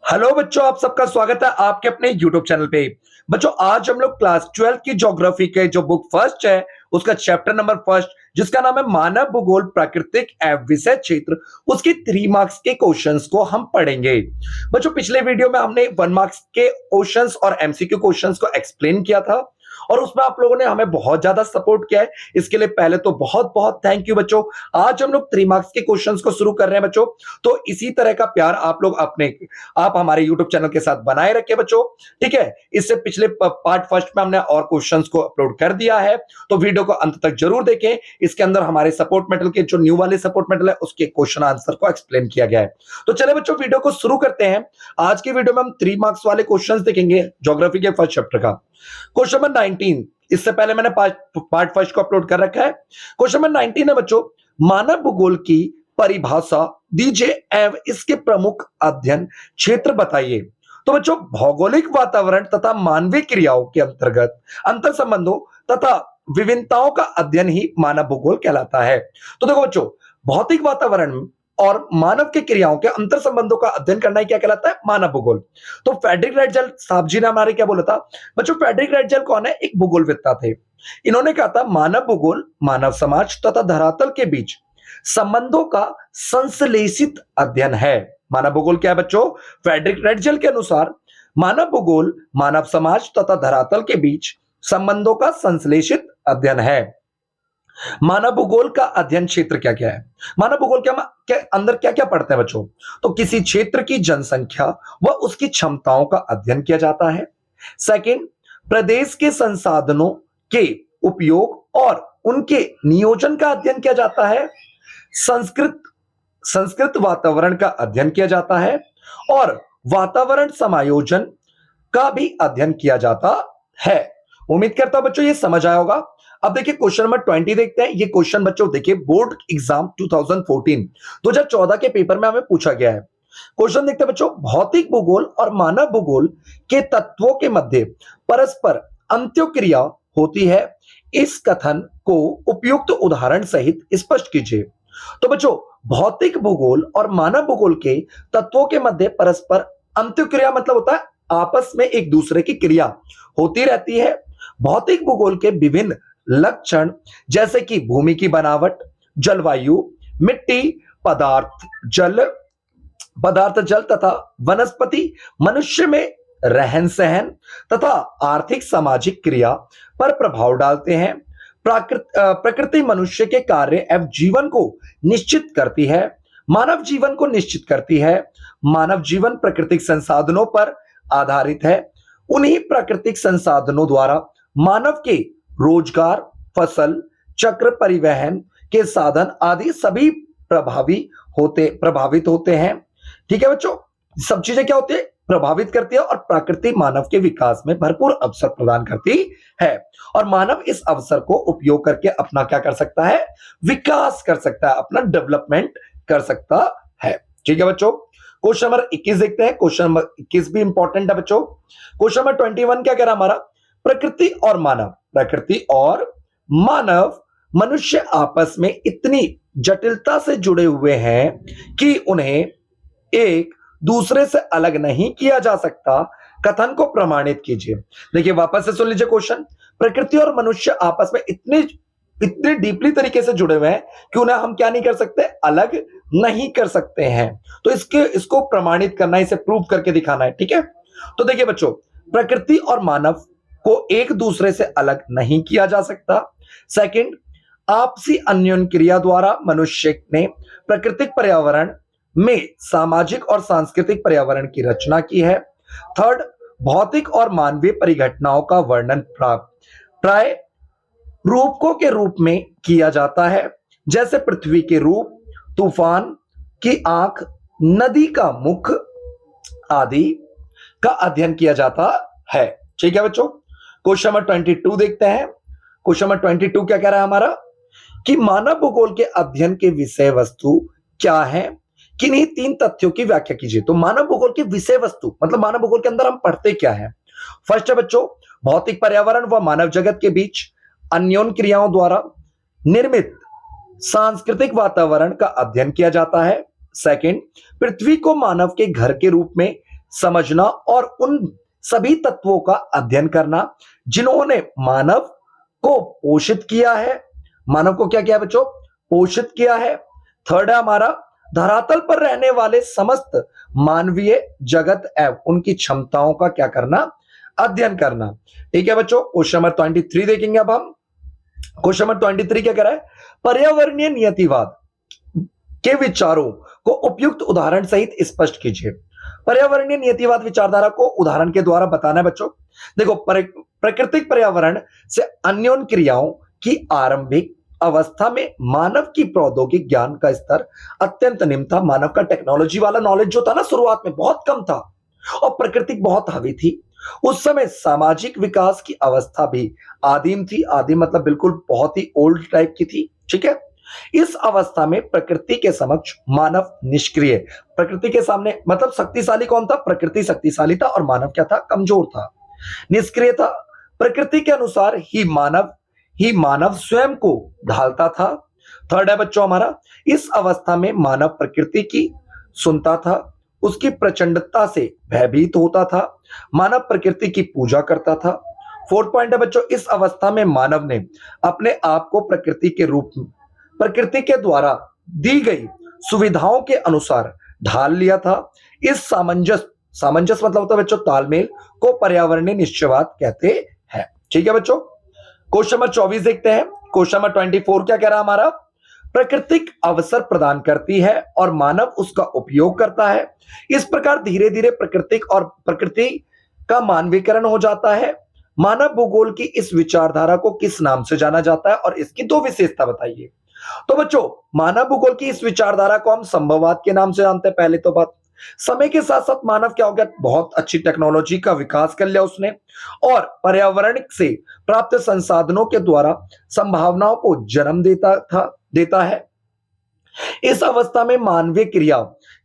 Hello बच्चों, आप सबका स्वागत है आपके अपने YouTube चैनल पे। बच्चों, आज हम लोग क्लास 12 की ज्योग्राफी के जो बुक फर्स्ट है उसका चैप्टर नंबर फर्स्ट, जिसका नाम है मानव भूगोल प्राकृतिक एवं विषय क्षेत्र, उसकी 3 मार्क्स के क्वेश्चंस को हम पढ़ेंगे। बच्चों, पिछले वीडियो में हमने 1 मार्क्स के क्वेश्चंस और एमसीक्यू क्वेश्चंस को एक्सप्लेन किया था और उसमें आप लोगों ने हमें बहुत ज्यादा सपोर्ट किया है। इसके लिए पहले तो बहुत बहुत थैंक यू बच्चों। आज हम लोग 3 मार्क्स के क्वेश्चंस को शुरू कर रहे हैं बच्चों। तो इसी तरह का प्यार आप हमारे YouTube चैनल के साथ बनाए रखे बच्चों, ठीक है। इससे पिछले पार्ट फर्स्ट में हमने और क्वेश्चंस को अपलोड कर दिया है, तो वीडियो को अंत तक जरूर देखें। इसके अंदर हमारे सपोर्ट मेटल के जो न्यू वाले सपोर्ट मेटल है उसके क्वेश्चन आंसर को एक्सप्लेन किया गया है। तो चले बच्चों, वीडियो को शुरू करते हैं। आज की वीडियो में हम 3 मार्क्स वाले क्वेश्चंस देखेंगे ज्योग्राफी के फर्स्ट चैप्टर का। क्वेश्चन नंबर 19, इससे पहले मैंने पार्ट फर्स्ट को अपलोड कर रखा है। क्वेश्चन नंबर 19 है बच्चों, मानव भूगोल की परिभाषा दीजिए एवं इसके प्रमुख अध्ययन क्षेत्र बताइए। तो बच्चों, भौगोलिक वातावरण तथा मानवीय क्रियाओं के अंतर्गत अंतर संबंधों तथा विभिन्नताओं का अध्ययन ही मानव भूगोल कहलाता है। तो देखो बच्चों, भौतिक वातावरण और मानव के क्रियाओं के अंतर संबंधों का अध्ययन करना ही क्या कहलाता है? मानव भूगोल। तो फ्रेडरिक राइटजेल साहब जी ने हमारे क्या बोला था बच्चों? फ्रेडरिक राइटजेल कौन है? एक भूगोलवेत्ता थे। इन्होंने कहा था मानव भूगोल मानव समाज तथा धरातल के बीच संबंधों का संश्लेषित अध्ययन है। मानव भूगोल क्या है बच्चों? फ्रेडरिक राइटजेल के अनुसार मानव भूगोल मानव समाज तथा धरातल के बीच संबंधों का संश्लेषित अध्ययन है। मानव भूगोल का अध्ययन क्षेत्र क्या क्या है? मानव भूगोल के अंदर क्या क्या पढ़ते हैं बच्चों? तो किसी क्षेत्र की जनसंख्या व उसकी क्षमताओं का अध्ययन किया जाता है। सेकंड, प्रदेश के संसाधनों के उपयोग और उनके नियोजन का अध्ययन किया जाता है। संस्कृत वातावरण का अध्ययन किया जाता है और वातावरण समायोजन का भी अध्ययन किया जाता है। उम्मीद करता हूं बच्चों ये समझ आया होगा। अब देखिए क्वेश्चन नंबर 20 देखते हैं। ये क्वेश्चन बच्चों देखिए बोर्ड एग्जाम 2014 के पेपर में हमें पूछा गया है। क्वेश्चन देखते हैं बच्चों, भौतिक भूगोल और मानव भूगोल के तत्वों के मध्य परस्पर अंत्योक्रिया होती है, इस कथन को उपयुक्त उदाहरण सहित स्पष्ट कीजिए। तो बच्चों, भौतिक भूगोल और मानव भूगोल के तत्वों के मध्य परस्पर अंत्योक्रिया मतलब होता है आपस में एक दूसरे की क्रिया होती रहती है। भौतिक भूगोल के विभिन्न लक्षण जैसे कि भूमि की बनावट, जलवायु, मिट्टी, पदार्थ जल तथा वनस्पति, मनुष्य में रहन सहन तथा आर्थिक सामाजिक क्रिया पर प्रभाव डालते हैं। प्रकृति मनुष्य के कार्य एवं जीवन को निश्चित करती है, मानव जीवन को निश्चित करती है। मानव जीवन प्राकृतिक संसाधनों पर आधारित है। उन्हीं प्राकृतिक संसाधनों द्वारा मानव के रोजगार, फसल चक्र, परिवहन के साधन आदि सभी प्रभावित होते हैं। ठीक है बच्चों, सब चीजें क्या होती है? प्रभावित करती है और प्रकृति मानव के विकास में भरपूर अवसर प्रदान करती है और मानव इस अवसर को उपयोग करके अपना क्या कर सकता है? विकास कर सकता है, अपना डेवलपमेंट कर सकता है। ठीक है बच्चों, क्वेश्चन नंबर 21 देखते हैं। क्वेश्चन नंबर 21 भी इंपॉर्टेंट है बच्चों। क्वेश्चन नंबर 21 क्या कह रहा है हमारा? प्रकृति और मानव मनुष्य आपस में इतनी जटिलता से जुड़े हुए हैं कि उन्हें एक दूसरे से अलग नहीं किया जा सकता, कथन को प्रमाणित कीजिए। देखिए वापस से सुन लीजिए क्वेश्चन। प्रकृति और मनुष्य आपस में इतने डीपली तरीके से जुड़े हुए हैं कि उन्हें हम क्या नहीं कर सकते? अलग नहीं कर सकते हैं। तो इसको प्रमाणित करना, इसे प्रूव करके दिखाना है। ठीक है, तो देखिए बच्चों, प्रकृति और मानव को एक दूसरे से अलग नहीं किया जा सकता। सेकंड, आपसी अन्योन्य क्रिया द्वारा मनुष्य ने प्राकृतिक पर्यावरण में सामाजिक और सांस्कृतिक पर्यावरण की रचना की है। थर्ड, भौतिक और मानवीय परिघटनाओं का वर्णन प्राय रूपकों के रूप में किया जाता है, जैसे पृथ्वी के रूप, तूफान की आंख, नदी का मुख आदि का अध्ययन किया जाता है। ठीक है बच्चों, क्वेश्चन नंबर 22 देखते हैं। क्वेश्चन नंबर 22 क्या कह रहा है हमारा? कि मानव भूगोल के अध्ययन के विषय वस्तु क्या है? किन्हीं 3 तथ्यों की व्याख्या कीजिए। तो मानव भूगोल की विषय वस्तु मतलब मानव भूगोल के अंदर हम पढ़ते क्या है? फर्स्ट है बच्चों, भौतिक पर्यावरण व मानव जगत के बीच अन्योन्य क्रियाओं द्वारा निर्मित सांस्कृतिक वातावरण का अध्ययन किया जाता है। सेकंड, पृथ्वी को मानव के घर के रूप में समझना और उन सभी तत्वों का अध्ययन करना जिन्होंने मानव को पोषित किया है। मानव को क्या किया बच्चों? पोषित किया है। थर्ड है हमारा धरातल पर रहने वाले समस्त मानवीय जगत एवं उनकी क्षमताओं का क्या करना? अध्ययन करना। ठीक है बच्चों, क्वेश्चन नंबर 23 देखेंगे अब हम। क्वेश्चन नंबर 23 क्या कह रहा है? पर्यावरणीय नियतिवाद के विचारों को उपयुक्त उदाहरण सहित स्पष्ट कीजिए। पर्यावरणीय नियतिवाद विचारधारा को उदाहरण के द्वारा बताना है बच्चों। देखो, प्राकृतिक पर्यावरण से अन्योन्य क्रियाओं की आरंभिक अवस्था में मानव की प्रौद्योगिक ज्ञान का स्तर अत्यंत निम्न था। मानव का टेक्नोलॉजी वाला नॉलेज जो था ना, शुरुआत में बहुत कम था और प्रकृति बहुत हावी थी। उस समय सामाजिक विकास की अवस्था भी आदिम थी। आदिम मतलब बिल्कुल बहुत ही ओल्ड टाइप की थी। ठीक है, इस अवस्था में प्रकृति के समक्ष मानव निष्क्रिय। प्रकृति के सामने मतलब शक्तिशाली कौन था? प्रकृति शक्तिशाली था और मानव क्या था? कमजोर था, निष्क्रिय था। प्रकृति के अनुसार ही मानव स्वयं को ढालता था। थर्ड है बच्चों हमारा, इस अवस्था में मानव प्रकृति की सुनता था, उसकी प्रचंडता से भयभीत होता था। मानव प्रकृति की पूजा करता था। फोर्थ पॉइंट है बच्चों, इस अवस्था में मानव ने अपने आप को प्रकृति के रूप में प्रकृति के द्वारा दी गई सुविधाओं के अनुसार ढाल लिया था। इस सामंजस्य मतलब होता है बच्चों तालमेल को पर्यावरणीय निश्चयवाद कहते हैं। ठीक है बच्चों, क्वेश्चन नंबर 24 देखते हैं। क्वेश्चन नंबर 24 क्या कह रहा है हमारा? प्राकृतिक अवसर प्रदान करती है और मानव उसका उपयोग करता है। इस प्रकार धीरे धीरे प्रकृति का मानवीकरण हो जाता है। मानव भूगोल की इस विचारधारा को किस नाम से जाना जाता है और इसकी दो विशेषता बताइए। तो बच्चों, मानव भूगोल की इस विचारधारा को हम संभववाद के नाम से जानते हैं। पहले तो बात, समय के साथ साथ मानव क्या हो गया? बहुत अच्छी टेक्नोलॉजी का विकास कर लिया उसने और पर्यावरण से प्राप्त संसाधनों के द्वारा संभावनाओं को जन्म देता है। इस अवस्था में मानवीय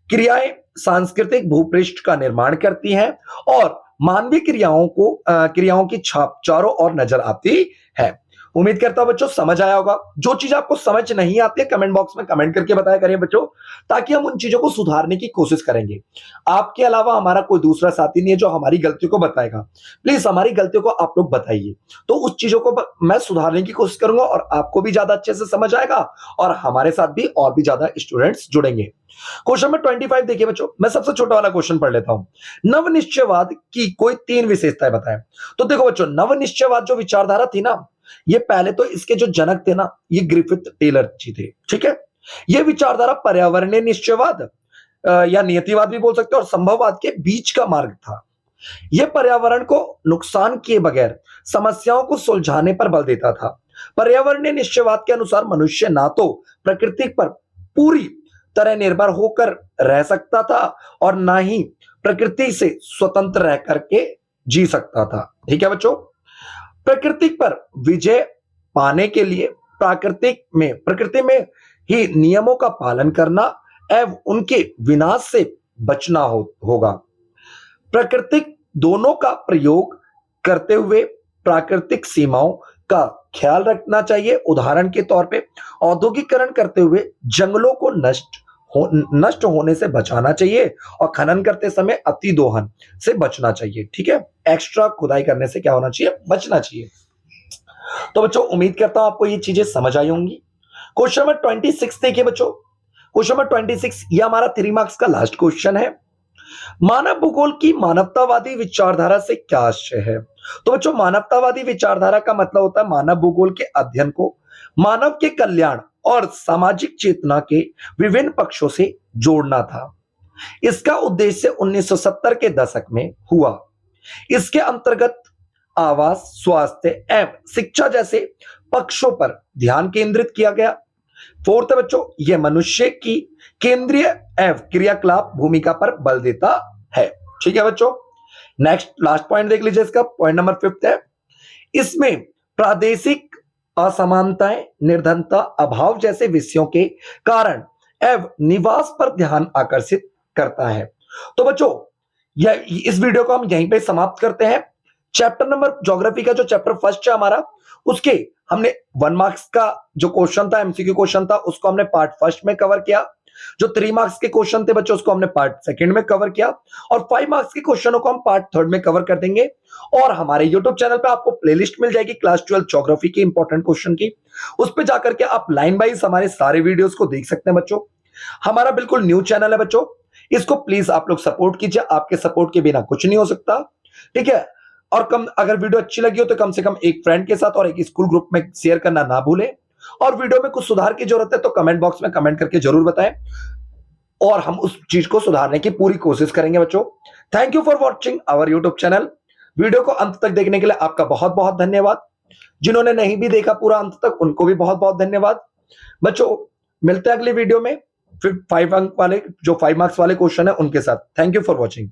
क्रियाएं सांस्कृतिक भूपृष्ठ का निर्माण करती हैं और मानवीय क्रियाओं की छाप चारों ओर नजर आती है। उम्मीद करता हूं बच्चों समझ आया होगा। जो चीज आपको समझ नहीं आती है कमेंट बॉक्स में कमेंट करके बताया करिए बच्चों, ताकि हम उन चीजों को सुधारने की कोशिश करेंगे। आपके अलावा हमारा कोई दूसरा साथी नहीं है जो हमारी गलतियों को बताएगा। प्लीज हमारी गलतियों को आप लोग बताइए, तो उस चीजों को मैं सुधारने की कोशिश करूंगा और आपको भी ज्यादा अच्छे से समझ आएगा और हमारे साथ भी और भी ज्यादा स्टूडेंट्स जुड़ेंगे। क्वेश्चन नंबर 25 देखिए बच्चों, मैं सबसे छोटा वाला क्वेश्चन पढ़ लेता हूं। नवनिश्चयवाद की कोई 3 विशेषताएं बताएं। तो देखो बच्चों, नवनिश्चयवाद जो विचारधारा थी ना, ये पहले तो इसके जो जनक थे ना, ये ग्रिफिथ टेलर जी थे। ठीक है, ये विचारधारा पर्यावरणीय निश्चयवाद या नियतिवाद भी बोल सकते हैं और संभववाद के बीच का मार्ग था। यह पर्यावरण को नुकसान किए बगैर समस्याओं को सुलझाने पर बल देता था। पर्यावरणीय निश्चयवाद के अनुसार मनुष्य ना तो प्रकृति पर पूरी तरह निर्भर होकर रह सकता था और ना ही प्रकृति से स्वतंत्र रह करके जी सकता था। ठीक है बच्चों, प्रकृति पर विजय पाने के लिए प्रकृति में ही नियमों का पालन करना एवं उनके विनाश से बचना होगा। प्राकृतिक दोनों का प्रयोग करते हुए प्राकृतिक सीमाओं का ख्याल रखना चाहिए। उदाहरण के तौर पे औद्योगिकरण करते हुए जंगलों को नष्ट होने से बचाना चाहिए और खनन करते समय अति दोहन से बचना चाहिए। ठीक है, एक्स्ट्रा खुदाई करने से क्या होना चाहिए? बचना चाहिए। तो बच्चों उम्मीद करता हूं आपको ये चीजें समझ आई होंगी। क्वेश्चन नंबर 26 देखिए बच्चों। क्वेश्चन नंबर 26 ये हमारा 3 मार्क्स का लास्ट क्वेश्चन है। मानव भूगोल की मानवतावादी विचारधारा से क्या आशय है? तो बच्चों, मानवतावादी विचारधारा का मतलब होता है मानव भूगोल के अध्ययन को मानव के कल्याण और सामाजिक चेतना के विभिन्न पक्षों से जोड़ना था। इसका उद्देश्य 1970 के दशक में हुआ। इसके अंतर्गत आवास, स्वास्थ्य एवं शिक्षा जैसे पक्षों पर ध्यान केंद्रित किया गया। फोर्थ है बच्चों, यह मनुष्य की केंद्रीय एवं क्रियाकलाप भूमिका पर बल देता है। ठीक है बच्चों, नेक्स्ट लास्ट पॉइंट देख लीजिए। इसका पॉइंट नंबर 5 है, इसमें प्रादेशिक असमानताएं, निर्धनता, अभाव जैसे विषयों के कारण एवं निवास पर ध्यान आकर्षित करता है। तो बच्चों, इस वीडियो को हम यहीं पे समाप्त करते हैं। चैप्टर नंबर ज्योग्राफी का जो चैप्टर फर्स्ट है हमारा, उसके हमने 1 मार्क्स का जो क्वेश्चन था, एमसीक्यू क्वेश्चन था, उसको हमने पार्ट फर्स्ट में कवर किया। जो 3 मार्क्स के क्वेश्चन थे बच्चों उसको हमने पार्ट सेकंड में कवर किया और 5 मार्क्स के क्वेश्चनों को हम पार्ट थर्ड में कवर कर देंगे। और हमारे यूट्यूब चैनल पे आपको प्लेलिस्ट मिल जाएगी क्लास 12 ज्योग्राफी की इंपॉर्टेंट क्वेश्चन की, उस पे जाकर के आप लाइन वाइज हमारे सारे वीडियोस को देख सकते हैं बच्चों। हमारा बिल्कुल न्यू चैनल है बच्चों, इसको प्लीज आप लोग सपोर्ट कीजिए, आपके सपोर्ट के बिना कुछ नहीं हो सकता, ठीक है। और कम अगर वीडियो अच्छी लगी हो तो कम से कम एक फ्रेंड के साथ और एक स्कूल ग्रुप में शेयर करना ना भूलें। और वीडियो में कुछ सुधार की जरूरत है तो कमेंट बॉक्स में कमेंट करके जरूर बताएं और हम उस चीज को सुधारने की पूरी कोशिश करेंगे बच्चों। Thank you for watching our YouTube channel. Video को अंत तक देखने के लिए आपका बहुत बहुत धन्यवाद। जिन्होंने नहीं भी देखा पूरा अंत तक उनको भी बहुत बहुत धन्यवाद। बच्चों मिलते हैं अगली वीडियो में फिर 5 अंक वाले जो 5 मार्क्स वाले क्वेश्चन है उनके साथ। Thank you for watching.